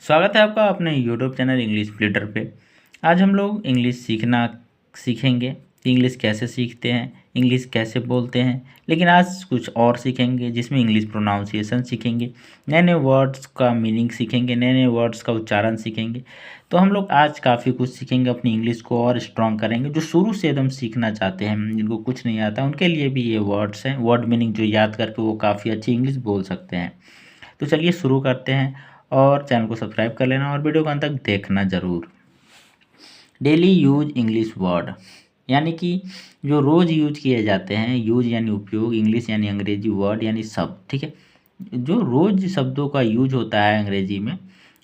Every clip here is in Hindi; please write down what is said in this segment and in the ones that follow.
स्वागत है आपका अपने यूट्यूब चैनल इंग्लिश फ्लिटर पे। आज हम लोग इंग्लिश सीखेंगे कि इंग्लिश कैसे सीखते हैं, इंग्लिश कैसे बोलते हैं। लेकिन आज कुछ और सीखेंगे जिसमें इंग्लिश प्रोनाउंसिएशन सीखेंगे, नए नए वर्ड्स का मीनिंग सीखेंगे, नए नए वर्ड्स का उच्चारण सीखेंगे। तो हम लोग आज काफ़ी कुछ सीखेंगे, अपनी इंग्लिश को और स्ट्रॉन्ग करेंगे। जो शुरू से एकदम सीखना चाहते हैं, जिनको कुछ नहीं आता, उनके लिए भी ये वर्ड्स हैं, वर्ड मीनिंग जो याद करके वो काफ़ी अच्छी इंग्लिश बोल सकते हैं। तो चलिए शुरू करते हैं और चैनल को सब्सक्राइब कर लेना और वीडियो को अंत तक देखना ज़रूर। डेली यूज इंग्लिश वर्ड यानी कि जो रोज़ यूज किए जाते हैं, यूज यानी उपयोग, इंग्लिश यानी अंग्रेजी, वर्ड यानी शब्द, ठीक है। जो रोज़ शब्दों का यूज होता है अंग्रेजी में,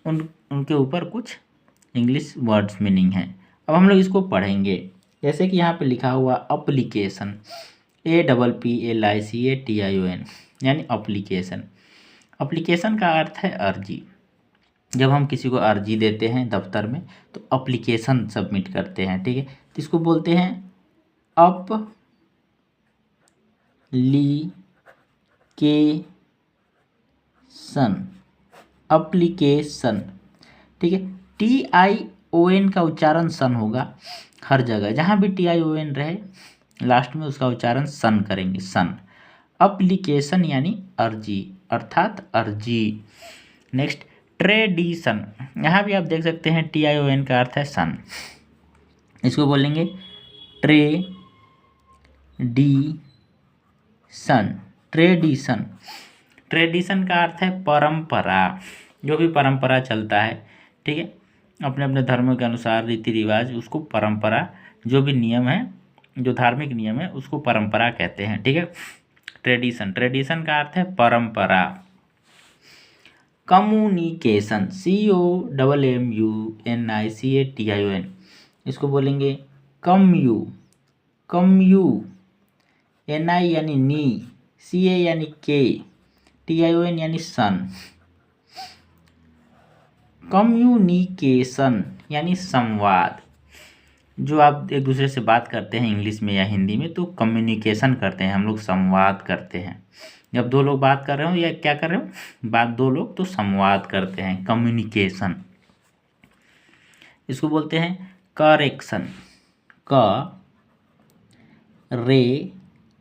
उनके ऊपर कुछ इंग्लिश वर्ड्स मीनिंग है। अब हम लोग इसको पढ़ेंगे। जैसे कि यहाँ पे लिखा हुआ अप्लीकेशन, APPLICATION यानी अप्लीकेशन। अप्लीकेशन का अर्थ है अर्जी। जब हम किसी को अर्जी देते हैं दफ्तर में तो अप्लीकेशन सबमिट करते हैं, ठीक है। तो इसको बोलते हैं अप्लीकेशन, ठीक है। TION का उच्चारण सन होगा हर जगह, जहाँ भी TION रहे लास्ट में उसका उच्चारण सन करेंगे, सन। अप्लीकेशन यानी अर्जी अर्थात अर्जी। नेक्स्ट ट्रेडिशन, यहाँ भी आप देख सकते हैं TION का अर्थ है सन। इसको बोलेंगे ट्रेडिशन। ट्रेडिशन का अर्थ है परंपरा, जो भी परंपरा चलता है, ठीक है। अपने अपने धर्म के अनुसार रीति रिवाज, उसको परंपरा, जो भी नियम है, जो धार्मिक नियम है, उसको परंपरा कहते हैं, ठीक है। ट्रेडिशन का अर्थ है परंपरा। कम्युनिकेशन, COMMUNICATION, इसको बोलेंगे कम्यू NI यानी नी, CA यानी के, TION यानी सन। कम्युनिकेशन यानी संवाद। जो आप एक दूसरे से बात करते हैं इंग्लिश में या हिंदी में तो कम्युनिकेशन करते हैं, हम लोग संवाद करते हैं। जब दो लोग बात कर रहे हो या क्या कर रहे हो, बात दो लोग, तो संवाद करते हैं, कम्युनिकेशन। इसको बोलते हैं करेक्शन,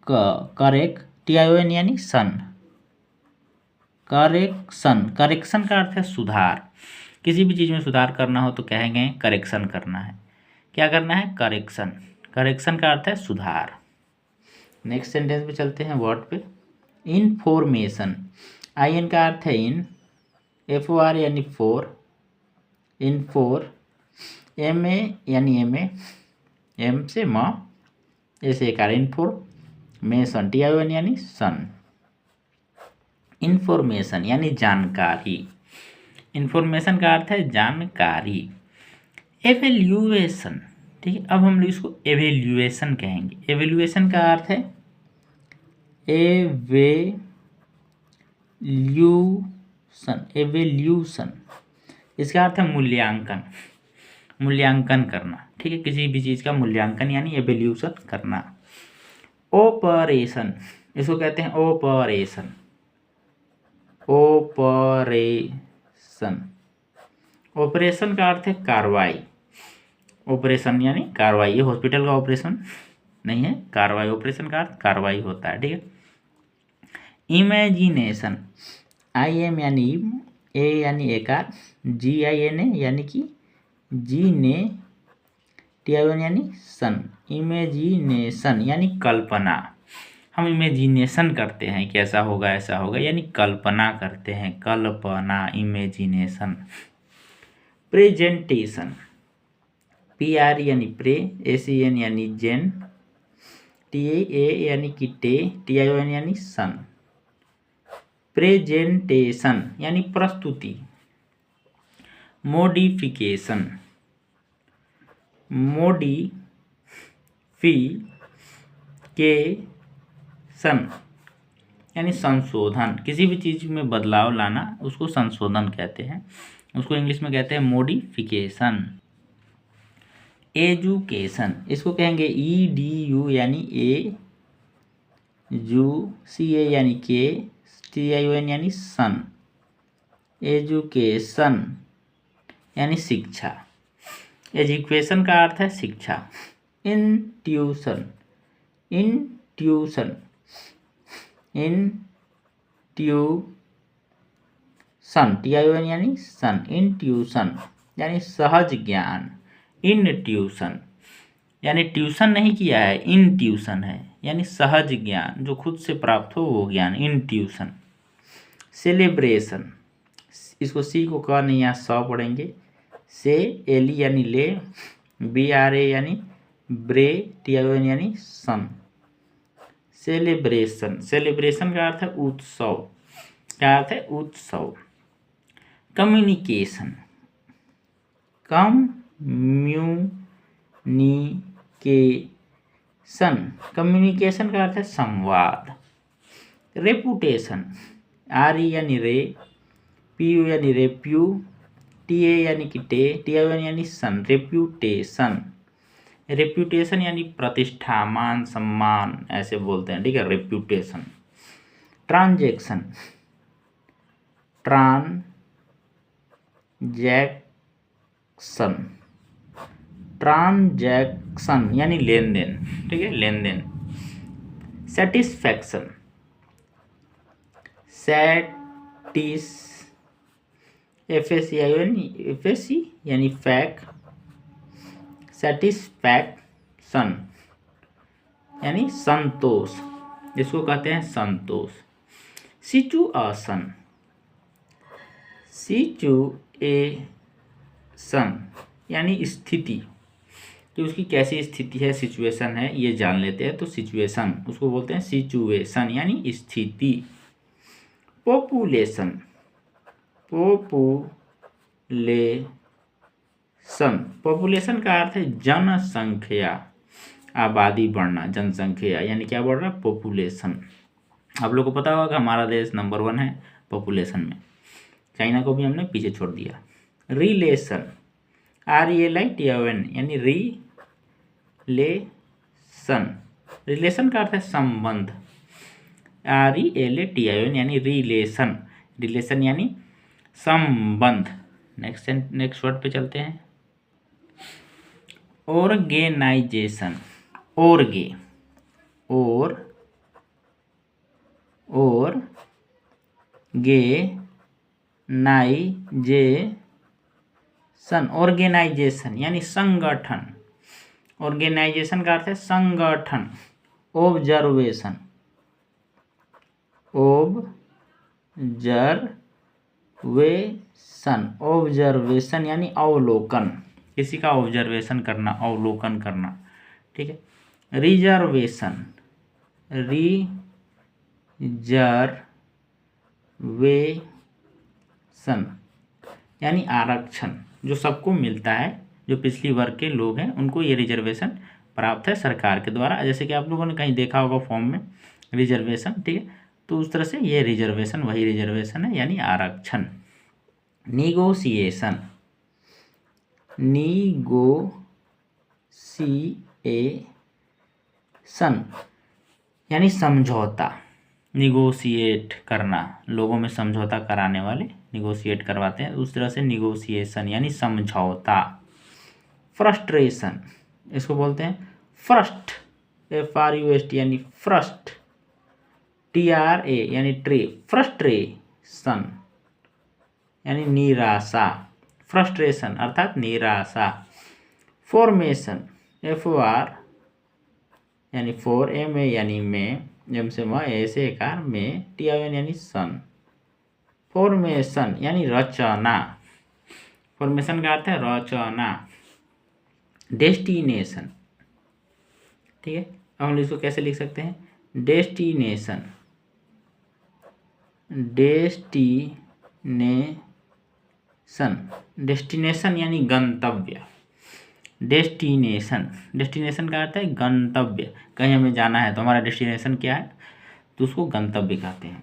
करेक्ट, TION यानी सन। करेक्शन का अर्थ है सुधार। किसी भी चीज़ में सुधार करना हो तो कहेंगे करेक्शन करना है। क्या करना है? करेक्शन का अर्थ है सुधार। नेक्स्ट सेंटेंस पे चलते हैं, वर्ड पे। इन्फॉर्मेशन, IN का अर्थ है इन, FOR यानी फोर, MA यानी M से म, ऐसे एक इन्फॉर्मेशन, TION यानी सन। इन्फॉर्मेशन यानी जानकारी। इन्फॉर्मेशन का अर्थ है जानकारी। एवेल्यूएशन, ठीक है। अब हम लोग इसको एवेल्यूएशन कहेंगे। एवेल्यूएशन का अर्थ है एवेल्यूशन, इसका अर्थ है मूल्यांकन करना, ठीक है। किसी भी चीज़ का मूल्यांकन यानी एवेल्यूशन करना। ऑपरेशन, इसको कहते हैं ऑपरेशन। ऑपरेशन का अर्थ है कार्रवाई। ऑपरेशन यानी कार्रवाई, ये हॉस्पिटल का ऑपरेशन नहीं है, कार्रवाई। ऑपरेशन का अर्थ कार्रवाई होता है, ठीक है। इमेजिनेशन, IM यानी A यानी एकार, GINA यानी कि जीने, TION यानी सन। इमेजिनेशन यानी कल्पना। हम इमेजिनेशन करते हैं कि ऐसा होगा ऐसा होगा, यानी कल्पना करते हैं, कल्पना, इमेजिनेशन। प्रेजेंटेशन, PR यानी प्रे, ACN यानी जेन, TA यानी कि टे, TION यानी सन। प्रेजेंटेशन यानी प्रस्तुति। मॉडिफिकेशन यानी संशोधन। किसी भी चीज़ में बदलाव लाना उसको संशोधन कहते हैं, उसको इंग्लिश में कहते हैं मॉडिफिकेशन। एजुकेशन, इसको कहेंगे EDU यानी A, CA यानी के, TION यानी सन। एजुकेशन, यानी शिक्षा। एजुकेशन का अर्थ है शिक्षा। इंट्यूशन, इंट्यूशन, इंट्यूशन, TION यानी सन, इंट्यूशन यानी सहज ज्ञान। इंट्यूशन यानी ट्यूशन नहीं किया है, इंट्यूशन है यानी सहज ज्ञान, जो खुद से प्राप्त हो वो ज्ञान, इंट्यूशन। सेलिब्रेशन, इसको सी को क नहीं यहाँ स पढ़ेंगे। से, एली यानी ले, BRA यानी ब्रे, TION यानी सन। सेलिब्रेशन, सेलिब्रेशन का अर्थ है उत्सव। क्या अर्थ है? उत्सव। कम्युनिकेशन, कम्युनिकेशन का अर्थ है संवाद। रेपुटेशन, RE यानी रे, PU यानी रेप्यू, TA यानी कि टे, TION यानी सन, रेप्यूटेशन। रेप्यूटेशन यानी प्रतिष्ठा, मान सम्मान, ऐसे बोलते हैं, ठीक है, रेप्यूटेशन। ट्रांजैक्शन, ट्रांजैक्शन यानी लेन देन, ठीक है, लेन देन। सेटिस्फैक्शन, FAC यानी फैक, सेटिस्फैक्शन यानी संतोष, जिसको कहते हैं संतोष। सिचुएशन, यानी स्थिति, कि उसकी कैसी स्थिति है, सिचुएशन है, ये जान लेते हैं तो सिचुएशन, उसको बोलते हैं सिचुएशन यानी स्थिति। पॉपुलेशन, पॉपुलेशन का अर्थ है जनसंख्या, आबादी बढ़ना, जनसंख्या यानी क्या बढ़ रहा है? पॉपुलेशन। आप लोग को पता होगा कि हमारा देश नंबर 1 है पॉपुलेशन में, चाइना को भी हमने पीछे छोड़ दिया। रिलेशन, RELATION यानी रिलेशन का अर्थ है संबंध। RELATION यानी रिलेशन यानी संबंध। नेक्स्ट वर्ड पे चलते हैं। ऑर्गेनाइजेशन, ऑर्गेनाइजेशन यानी संगठन। ऑर्गेनाइजेशन का अर्थ है संगठन। ऑब्जर्वेशन यानी अवलोकन, किसी का ऑब्जर्वेशन करना, अवलोकन करना, ठीक है। रिजर्वेशन यानी आरक्षण, जो सबको मिलता है, जो पिछली वर्ग के लोग हैं उनको ये रिजर्वेशन प्राप्त है सरकार के द्वारा। जैसे कि आप लोगों ने कहीं देखा होगा फॉर्म में रिजर्वेशन, ठीक है, तो उस तरह से ये रिजर्वेशन वही रिजर्वेशन है यानी आरक्षण। निगोशिएशन यानी समझौता, निगोशिएट करना, लोगों में समझौता कराने वाले निगोशिएट करवाते हैं, उस तरह से निगोशिएशन यानी समझौता। फ्रस्ट्रेशन, इसको बोलते हैं फ्रस्ट, FRUST यानी फ्रस्ट, TRA यानी ट्रे, फ्रस्ट्रेशन यानी निराशा, फ्रस्ट्रेशन अर्थात निराशा। फॉर्मेशन, FOR यानी फोर, MA यानी में, M से म, A से एकार में, TION यानी सन। फॉर्मेशन यानी रचना, फॉर्मेशन का अर्थ है रचना। डेस्टिनेशन, ठीक है, अब हम इसको कैसे लिख सकते हैं? डेस्टिनेशन यानी गंतव्य। डेस्टिनेशन का अर्थ है गंतव्य, कहीं हमें जाना है तो हमारा डेस्टिनेशन क्या है, तो उसको गंतव्य कहते हैं।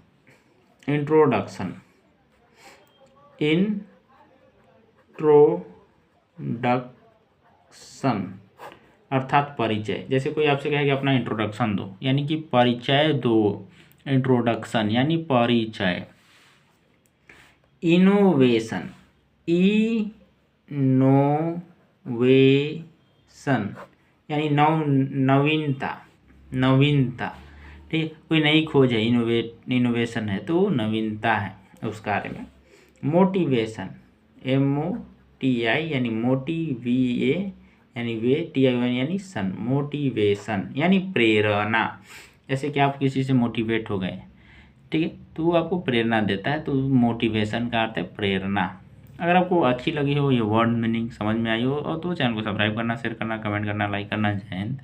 इंट्रोडक्शन अर्थात परिचय। जैसे कोई आपसे कहे कि अपना इंट्रोडक्शन दो, यानी कि परिचय दो, इंट्रोडक्शन यानी परिचय। इनोवेशन नोवेशन यानी नवीनता, नवीनता। ठीक है, कोई नई खोज है, इनोवेशन है तो नवीनता है उस कार्य में। मोटिवेशन, MOTI यानी मोटिवे यानी वे, TION यानी सन, मोटिवेशन यानी प्रेरणा। जैसे कि आप किसी से मोटिवेट हो गए, ठीक है, तो वो आपको प्रेरणा देता है, तो मोटिवेशन का अर्थ है प्रेरणा। अगर आपको अच्छी लगी हो ये वर्ड मीनिंग समझ में आई हो और तो चैनल को सब्सक्राइब करना, शेयर करना, कमेंट करना, लाइक करना। जय हिंद।